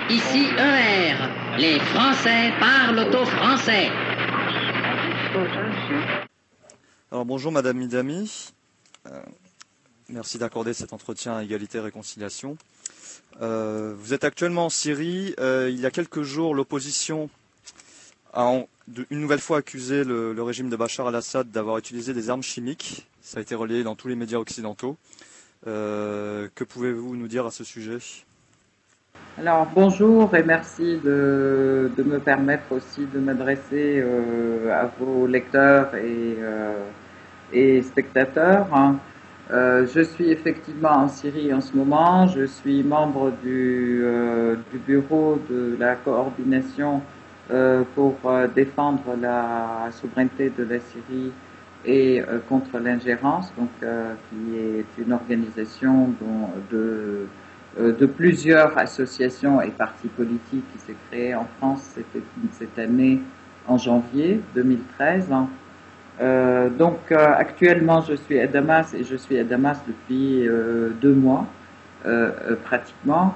Ici ER, les Français parlent au français. Alors bonjour Madame Midami, merci d'accorder cet entretien à Égalité et Réconciliation. Vous êtes actuellement en Syrie. Il y a quelques jours, l'opposition a une nouvelle fois accusé le régime de Bachar al-Assad d'avoir utilisé des armes chimiques. Ça a été relayé dans tous les médias occidentaux. Que pouvez-vous nous dire à ce sujet ? Alors bonjour et merci de me permettre aussi de m'adresser à vos lecteurs et spectateurs. Je suis effectivement en Syrie en ce moment. Je suis membre du bureau de la coordination pour défendre la souveraineté de la Syrie et contre l'ingérence, donc qui est une organisation de plusieurs associations et partis politiques qui s'est créée en France cette année en janvier 2013. Actuellement je suis à Damas et je suis à Damas depuis 2 mois pratiquement.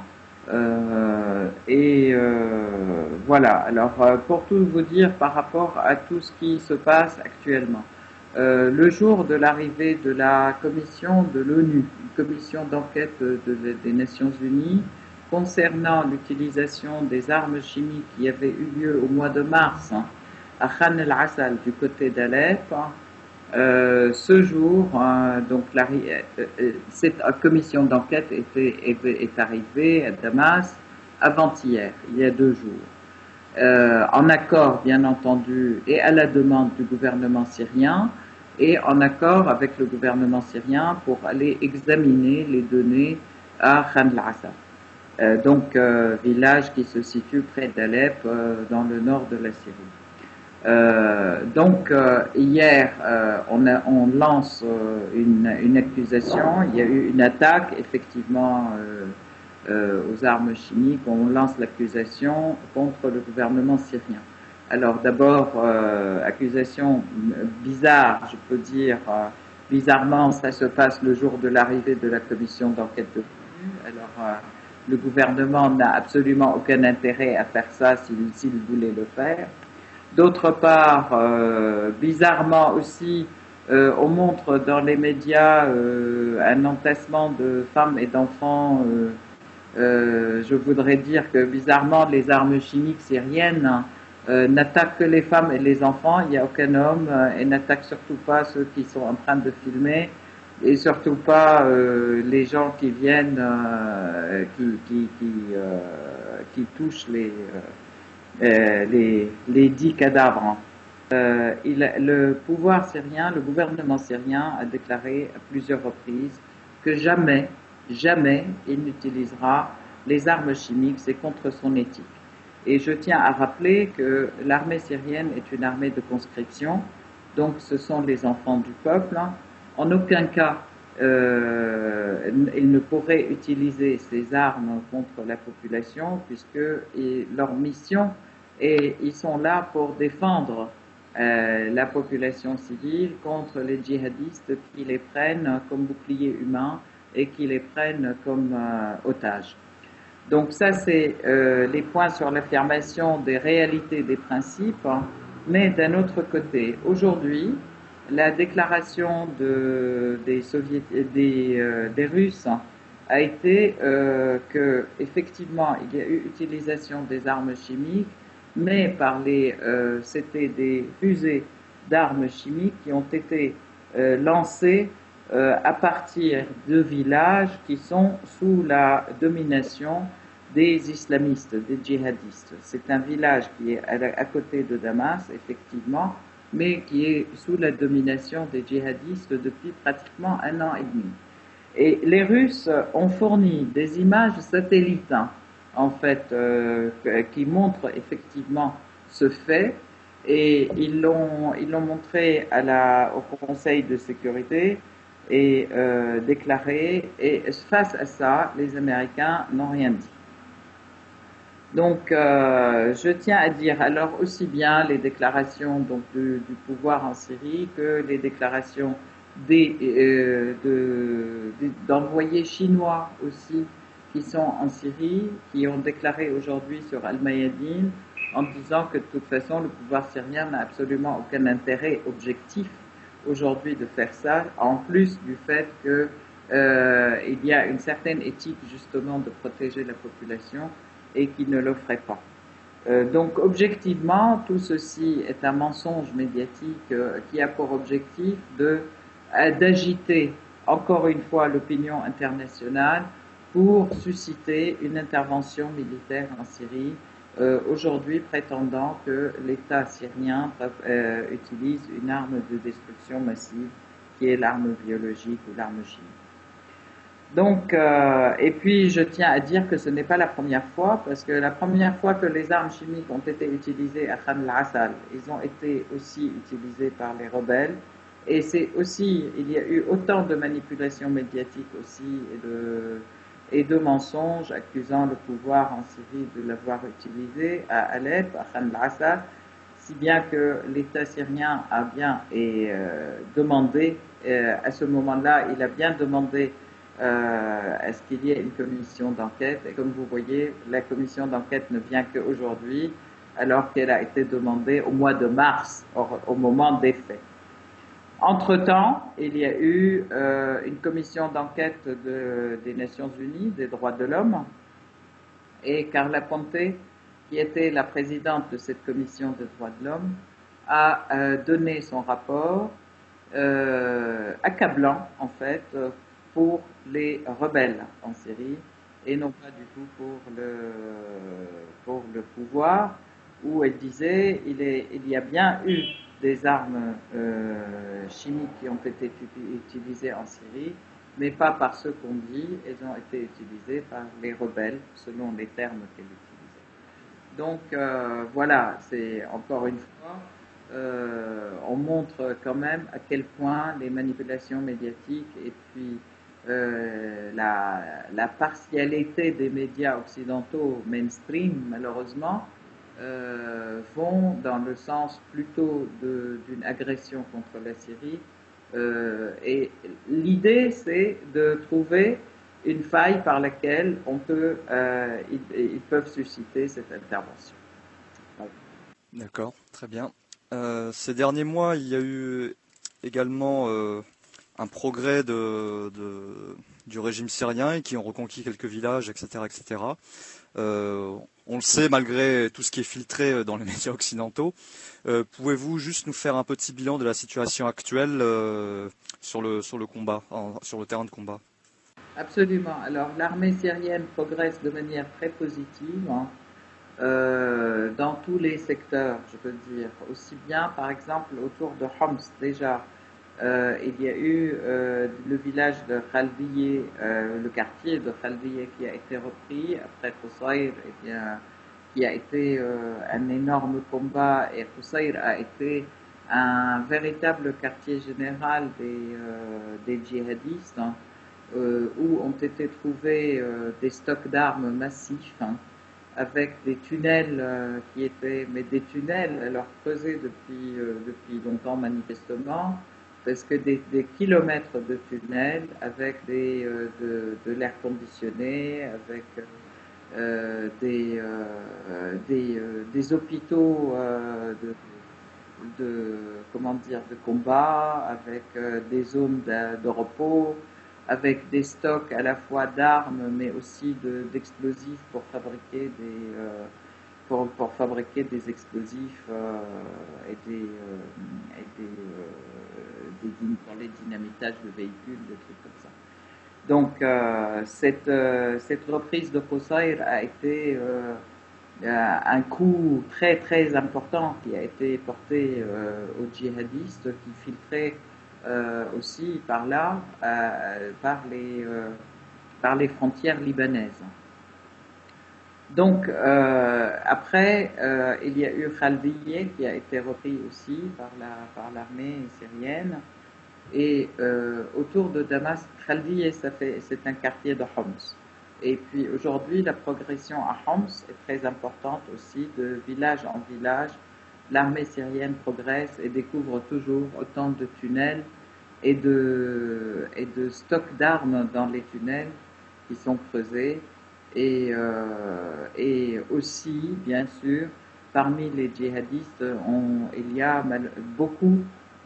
Voilà, alors pour tout vous dire par rapport à tout ce qui se passe actuellement. Le jour de l'arrivée de la commission de l'ONU, une commission d'enquête des Nations Unies, concernant l'utilisation des armes chimiques qui avait eu lieu au mois de mars à Khan el-Assal du côté d'Alep, ce jour, cette commission d'enquête est arrivée à Damas avant-hier, il y a 2 jours, en accord bien entendu et à la demande du gouvernement syrien, et en accord avec le gouvernement syrien pour aller examiner les données à Khan el-Assal, village qui se situe près d'Alep, dans le nord de la Syrie. Hier, on lance une accusation. Il y a eu une attaque, effectivement, aux armes chimiques. On lance l'accusation contre le gouvernement syrien. Alors d'abord, accusation bizarre, je peux dire, bizarrement, ça se passe le jour de l'arrivée de la commission d'enquête de l'ONU. Alors, le gouvernement n'a absolument aucun intérêt à faire ça s'il voulait le faire. D'autre part, bizarrement aussi, on montre dans les médias un entassement de femmes et d'enfants. Je voudrais dire que bizarrement, les armes chimiques syriennes n'attaquent que les femmes et les enfants. Il n'y a aucun homme et n'attaquent surtout pas ceux qui sont en train de filmer et surtout pas les gens qui viennent, qui touchent les 10 cadavres. Le pouvoir syrien, le gouvernement syrien a déclaré à plusieurs reprises que jamais il n'utilisera les armes chimiques, c'est contre son éthique. Et je tiens à rappeler que l'armée syrienne est une armée de conscription, donc ce sont les enfants du peuple. En aucun cas, ils ne pourraient utiliser ces armes contre la population, puisque leur mission est, ils sont là pour défendre la population civile contre les djihadistes qui les prennent comme bouclier humain et qui les prennent comme otages. Donc ça, c'est les points sur l'affirmation des réalités des principes, mais d'un autre côté, aujourd'hui, la déclaration des Russes a été que effectivement il y a eu utilisation des armes chimiques, mais c'était des fusées d'armes chimiques qui ont été lancées à partir de villages qui sont sous la domination des islamistes, des djihadistes. C'est un village qui est à côté de Damas, effectivement, mais qui est sous la domination des djihadistes depuis pratiquement 1 an et demi. Et les Russes ont fourni des images satellites, en fait, qui montrent effectivement ce fait, et ils l'ont montré au Conseil de sécurité et déclaré, et face à ça, les Américains n'ont rien dit. Donc, je tiens à dire alors aussi bien les déclarations donc, du pouvoir en Syrie que les déclarations d'envoyés chinois aussi qui sont en Syrie, qui ont déclaré aujourd'hui sur Al-Mayadeen en disant que de toute façon le pouvoir syrien n'a absolument aucun intérêt objectif aujourd'hui de faire ça, en plus du fait que il y a une certaine éthique justement de protéger la population et qui ne le ferait pas. Donc objectivement, tout ceci est un mensonge médiatique qui a pour objectif d'agiter encore une fois l'opinion internationale pour susciter une intervention militaire en Syrie, aujourd'hui prétendant que l'État syrien utilise une arme de destruction massive qui est l'arme biologique ou l'arme chimique. Donc, et puis je tiens à dire que ce n'est pas la première fois, parce que la première fois que les armes chimiques ont été utilisées à Khan al-Assal, ils ont été aussi utilisés par les rebelles. Et c'est aussi, il y a eu autant de manipulations médiatiques aussi et de mensonges accusant le pouvoir en Syrie de l'avoir utilisé à Alep, à Khan al-Assal, si bien que l'État syrien a bien demandé, à ce moment-là, il a bien demandé est-ce qu'il y ait une commission d'enquête? Et comme vous voyez, la commission d'enquête ne vient qu'aujourd'hui, alors qu'elle a été demandée au mois de mars, au moment des faits. Entre-temps, il y a eu une commission d'enquête des Nations Unies des droits de l'homme, et Carla Ponte, qui était la présidente de cette commission des droits de l'homme, a donné son rapport accablant, en fait, pour les rebelles en Syrie et non pas du tout pour le pouvoir, où elle disait il y a bien eu des armes chimiques qui ont été utilisées en Syrie, mais pas par ce qu'on dit, elles ont été utilisées par les rebelles selon les termes qu'elle utilisait. Donc voilà, c'est encore une fois on montre quand même à quel point les manipulations médiatiques et puis la partialité des médias occidentaux mainstream, malheureusement, vont dans le sens plutôt d'une agression contre la Syrie. Et l'idée, c'est de trouver une faille par laquelle ils peuvent susciter cette intervention. Voilà. D'accord, très bien. Ces derniers mois, il y a eu également un progrès du régime syrien qui ont reconquis quelques villages, etc., etc. On le sait malgré tout ce qui est filtré dans les médias occidentaux. Pouvez-vous juste nous faire un petit bilan de la situation actuelle sur le combat, sur le terrain de combat? Absolument. Alors l'armée syrienne progresse de manière très positive, hein, dans tous les secteurs, je peux dire. Aussi bien, par exemple, autour de Homs, déjà, il y a eu le village de Khaldiye, le quartier de Khaldiye qui a été repris après Qusayr, qui a été un énorme combat, et Qusayr a été un véritable quartier général des djihadistes, hein, où ont été trouvés des stocks d'armes massifs, hein, avec des tunnels qui étaient, mais des tunnels alors creusés depuis longtemps manifestement, parce que des kilomètres de tunnels avec de l'air conditionné, avec des hôpitaux de combat, avec des zones de repos, avec des stocks à la fois d'armes mais aussi d'explosifs pour fabriquer des explosifs pour les dynamitages de véhicules, des trucs comme ça. Donc cette reprise de Qusayr a été un coup très très important qui a été porté aux djihadistes qui filtraient aussi par là, par les frontières libanaises. Donc après, il y a eu Khaldiye qui a été repris aussi par l'armée syrienne. Et autour de Damas, Khaldiye, c'est un quartier de Homs. Et puis aujourd'hui, la progression à Homs est très importante aussi, de village en village. L'armée syrienne progresse et découvre toujours autant de tunnels et de stock d'armes dans les tunnels qui sont creusés. Et aussi, bien sûr, parmi les djihadistes, il y a beaucoup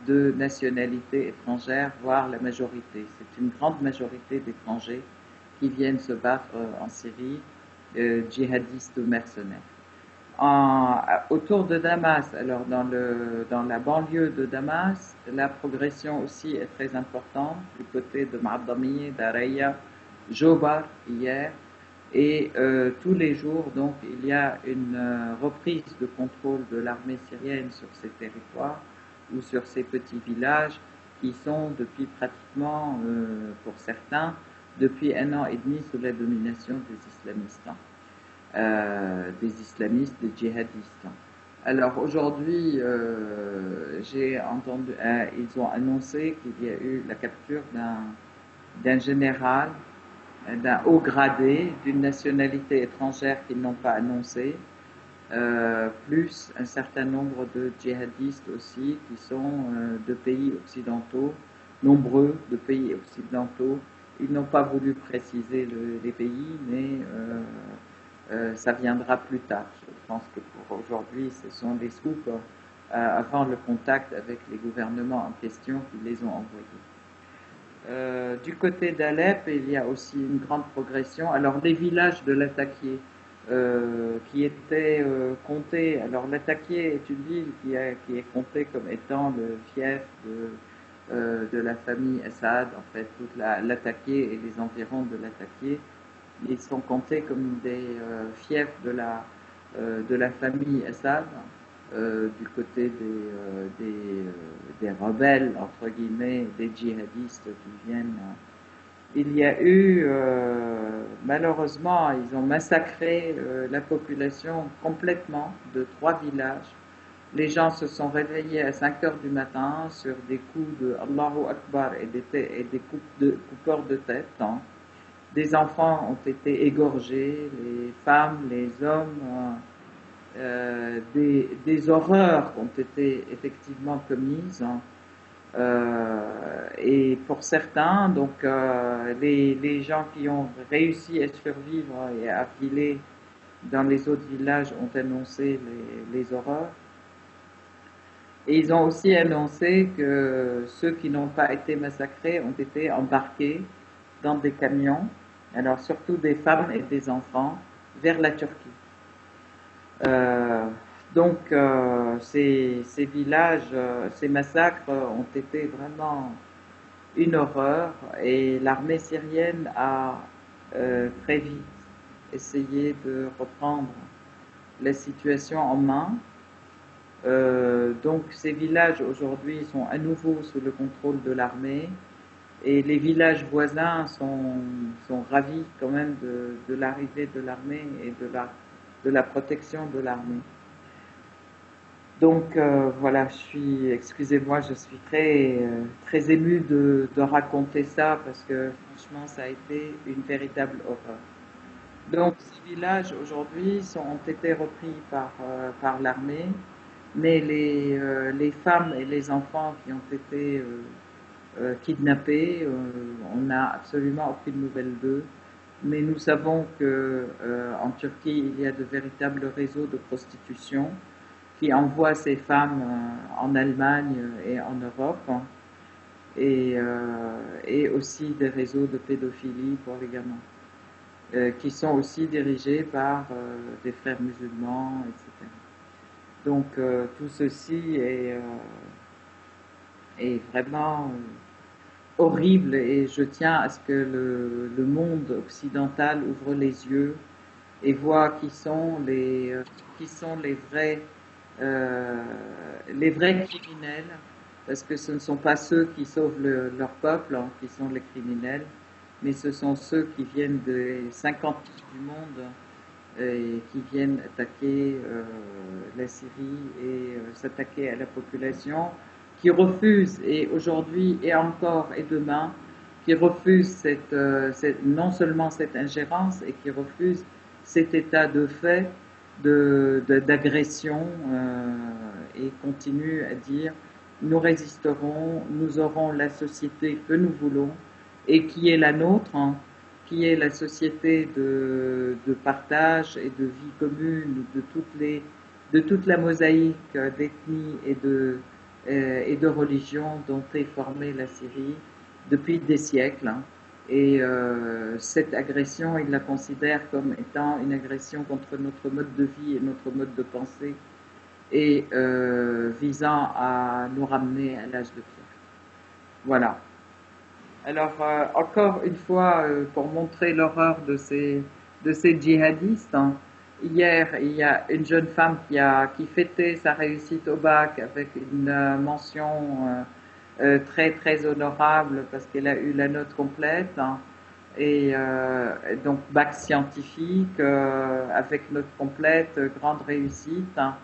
de nationalités étrangères, voire la majorité. C'est une grande majorité d'étrangers qui viennent se battre en Syrie, djihadistes ou mercenaires. Autour de Damas, alors dans la banlieue de Damas, la progression aussi est très importante du côté de Ma'adamiye, Daraya, Jobar hier, et tous les jours, donc, il y a une reprise de contrôle de l'armée syrienne sur ces territoires ou sur ces petits villages qui sont depuis pratiquement, pour certains, depuis 1 an et demi sous la domination des islamistes, des djihadistes. Alors aujourd'hui, j'ai entendu, ils ont annoncé qu'il y a eu la capture d'un général, d'un haut gradé, d'une nationalité étrangère qu'ils n'ont pas annoncé, plus un certain nombre de djihadistes aussi qui sont de pays occidentaux, nombreux de pays occidentaux. Ils n'ont pas voulu préciser les pays, mais ça viendra plus tard. Je pense que pour aujourd'hui, ce sont des scoops avant le contact avec les gouvernements en question qui les ont envoyés. Du côté d'Alep, il y a aussi une grande progression. Alors, les villages de Latakié qui étaient comptés. Alors, Latakié est une ville qui est comptée comme étant le fief de la famille Assad. En fait, toute Latakié et les environs de Latakié, ils sont comptés comme des fiefs de la famille Assad. Du côté des rebelles, entre guillemets, des djihadistes qui viennent. Il y a eu, malheureusement, ils ont massacré la population complètement de 3 villages. Les gens se sont réveillés à 5 heures du matin sur des coups de Allahu Akbar et des coupeurs de tête. Hein. Des enfants ont été égorgés, les femmes, les hommes. Des horreurs ont été effectivement commises. Hein. Et pour certains, donc les gens qui ont réussi à survivre et à filer dans les autres villages ont annoncé les horreurs. Et ils ont aussi annoncé que ceux qui n'ont pas été massacrés ont été embarqués dans des camions, alors surtout des femmes et des enfants, vers la Turquie. Donc ces villages, ces massacres ont été vraiment une horreur et l'armée syrienne a très vite essayé de reprendre la situation en main. Donc ces villages aujourd'hui sont à nouveau sous le contrôle de l'armée et les villages voisins sont ravis quand même de l'arrivée de l'armée et de la protection de l'armée. Donc voilà, excusez-moi, je suis très émue de raconter ça parce que franchement ça a été une véritable horreur. Donc ces villages aujourd'hui ont été repris par l'armée, mais les femmes et les enfants qui ont été kidnappés, on n'a absolument aucune nouvelle d'eux. Mais nous savons qu'en Turquie, il y a de véritables réseaux de prostitution qui envoient ces femmes en Allemagne et en Europe, hein, et aussi des réseaux de pédophilie pour les gamins, qui sont aussi dirigés par des frères musulmans, etc. Donc tout ceci est vraiment horrible et je tiens à ce que le monde occidental ouvre les yeux et voit qui sont les vrais criminels, parce que ce ne sont pas ceux qui sauvent leur peuple, hein, qui sont les criminels, mais ce sont ceux qui viennent des 50 pays du monde et qui viennent attaquer la Syrie et s'attaquer à la population, qui refusent, et aujourd'hui et encore et demain, qui refusent non seulement cette ingérence, et qui refusent cet état de fait d'agression et continuent à dire nous résisterons, nous aurons la société que nous voulons et qui est la nôtre, hein, qui est la société de partage et de vie commune de toute la mosaïque d'ethnie et de religions dont est formée la Syrie depuis des siècles. Hein. Et cette agression, il la considère comme étant une agression contre notre mode de vie et notre mode de pensée et visant à nous ramener à l'âge de pierre. Voilà. Alors, encore une fois, pour montrer l'horreur de ces djihadistes, hein, hier, il y a une jeune femme qui fêtait sa réussite au bac avec une mention très, très honorable parce qu'elle a eu la note complète. Hein, et donc, bac scientifique avec note complète, grande réussite. Hein.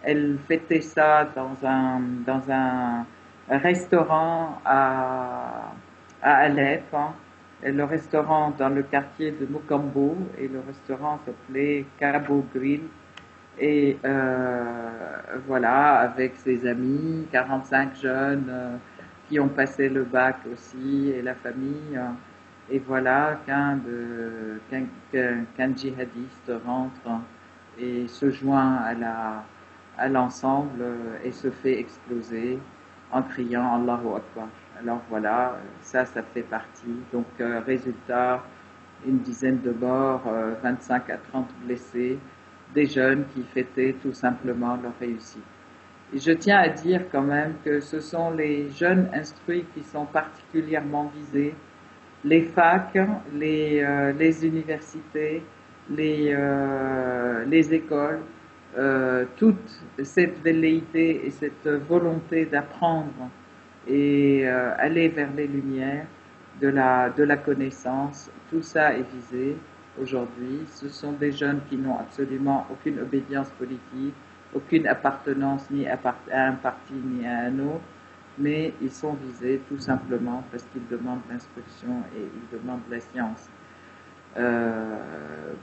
Elle fêtait ça dans un restaurant à Alep, hein. Le restaurant dans le quartier de Mokambo, et le restaurant s'appelait Cabo Grill. Et voilà, avec ses amis, 45 jeunes qui ont passé le bac aussi, et la famille. Et voilà qu'un djihadiste rentre et se joint à l'ensemble et se fait exploser en criant Allahu Akbar. Alors voilà, ça fait partie. Donc résultat, une dizaine de morts, 25 à 30 blessés, des jeunes qui fêtaient tout simplement leur réussite. Et je tiens à dire quand même que ce sont les jeunes instruits qui sont particulièrement visés, les facs, les universités, les écoles, toute cette velléité et cette volonté d'apprendre et aller vers les lumières de la connaissance, tout ça est visé aujourd'hui. Ce sont des jeunes qui n'ont absolument aucune obédience politique, aucune appartenance ni à un parti ni à un autre, mais ils sont visés tout simplement parce qu'ils demandent l'instruction et ils demandent la science.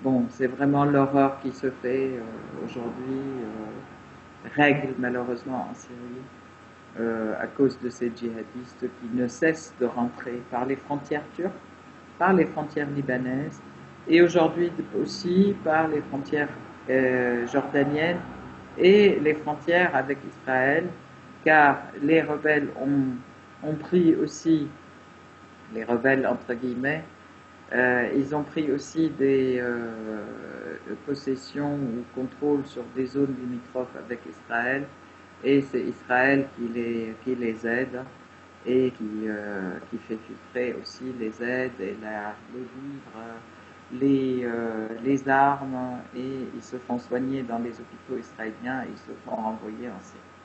Bon, c'est vraiment l'horreur qui se fait aujourd'hui, règle malheureusement en Syrie, à cause de ces djihadistes qui ne cessent de rentrer par les frontières turques, par les frontières libanaises et aujourd'hui aussi par les frontières jordaniennes et les frontières avec Israël, car les rebelles ont pris aussi, les rebelles entre guillemets, ils ont pris aussi des possessions ou contrôles sur des zones limitrophes avec Israël, et c'est Israël qui les aide et qui fait filtrer aussi les aides et les livres, les armes, et ils se font soigner dans les hôpitaux israéliens et ils se font renvoyer en Syrie.